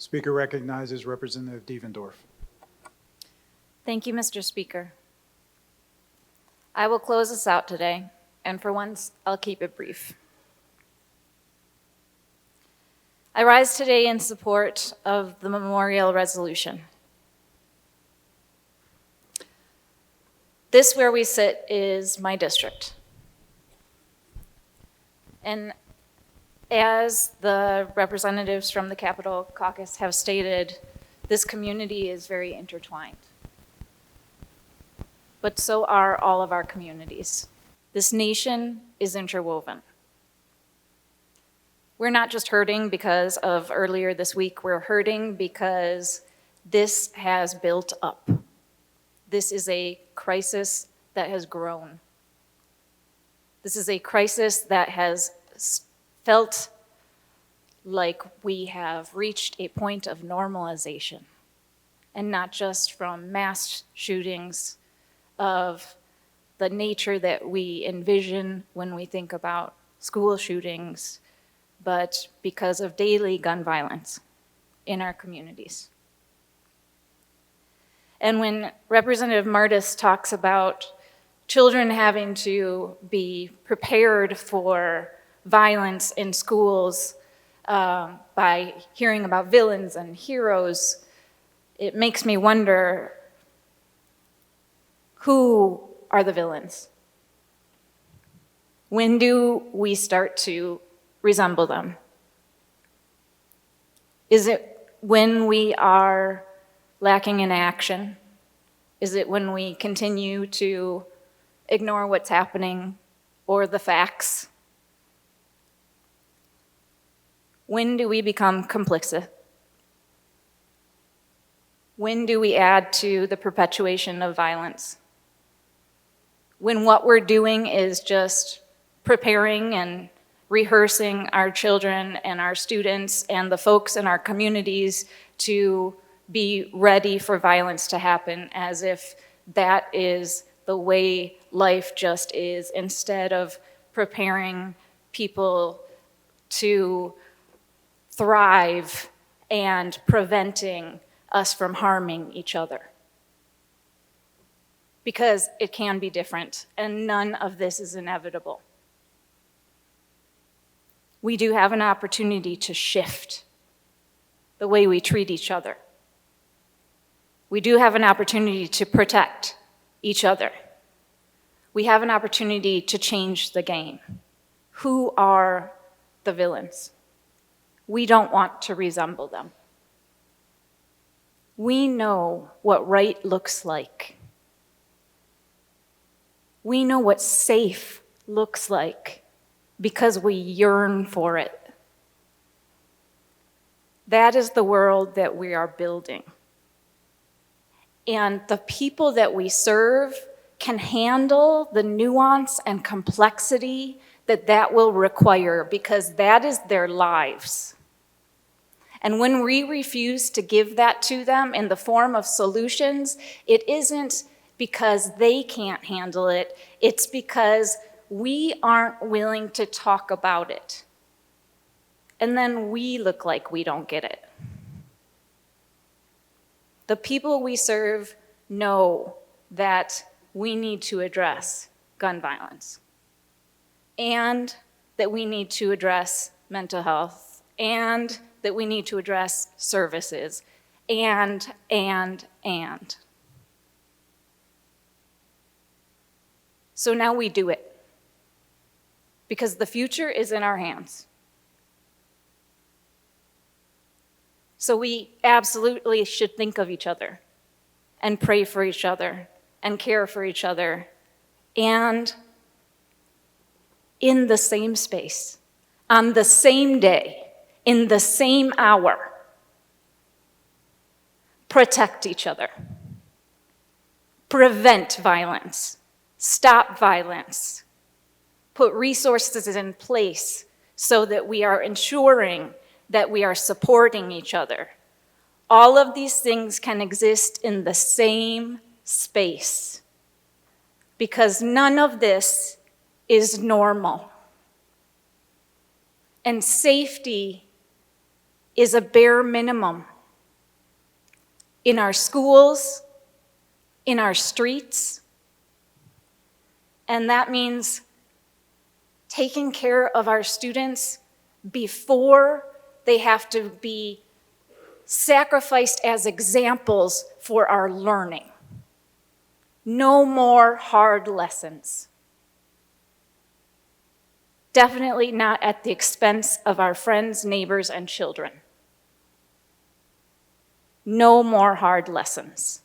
Speaker recognizes Representative Dievendorf. Thank you, Mr. Speaker. I will close us out today, and for once, I'll keep it brief. I rise today in support of the memorial resolution. This, where we sit, is my district. And as the representatives from the Capitol Caucus have stated, this community is very intertwined. But so are all of our communities. This nation is interwoven. We're not just hurting because of earlier this week, we're hurting because this has built up. This is a crisis that has grown. This is a crisis that has felt like we have reached a point of normalization, and not just from mass shootings of the nature that we envision when we think about school shootings, but because of daily gun violence in our communities. And when Representative Martis talks about children having to be prepared for violence in schools by hearing about villains and heroes, it makes me wonder, who are the villains? When do we start to resemble them? Is it when we are lacking in action? Is it when we continue to ignore what's happening or the facts? When do we become complicit? When do we add to the perpetuation of violence? When what we're doing is just preparing and rehearsing our children and our students and the folks in our communities to be ready for violence to happen, as if that is the way life just is, instead of preparing people to thrive and preventing us from harming each other. Because it can be different, and none of this is inevitable. We do have an opportunity to shift the way we treat each other. We do have an opportunity to protect each other. We have an opportunity to change the game. Who are the villains? We don't want to resemble them. We know what right looks like. We know what safe looks like because we yearn for it. That is the world that we are building. And the people that we serve can handle the nuance and complexity that will require, because that is their lives. And when we refuse to give that to them in the form of solutions, it isn't because they can't handle it, it's because we aren't willing to talk about it. And then we look like we don't get it. The people we serve know that we need to address gun violence, and that we need to address mental health, and that we need to address services, and. So now we do it, because the future is in our hands. So we absolutely should think of each other and pray for each other and care for each other, and in the same space, on the same day, in the same hour, protect each other, prevent violence, stop violence, put resources in place so that we are ensuring that we are supporting each other. All of these things can exist in the same space, because none of this is normal. And safety is a bare minimum in our schools, in our streets, and that means taking care of our students before they have to be sacrificed as examples for our learning. No more hard lessons. Definitely not at the expense of our friends, neighbors, and children. No more hard lessons.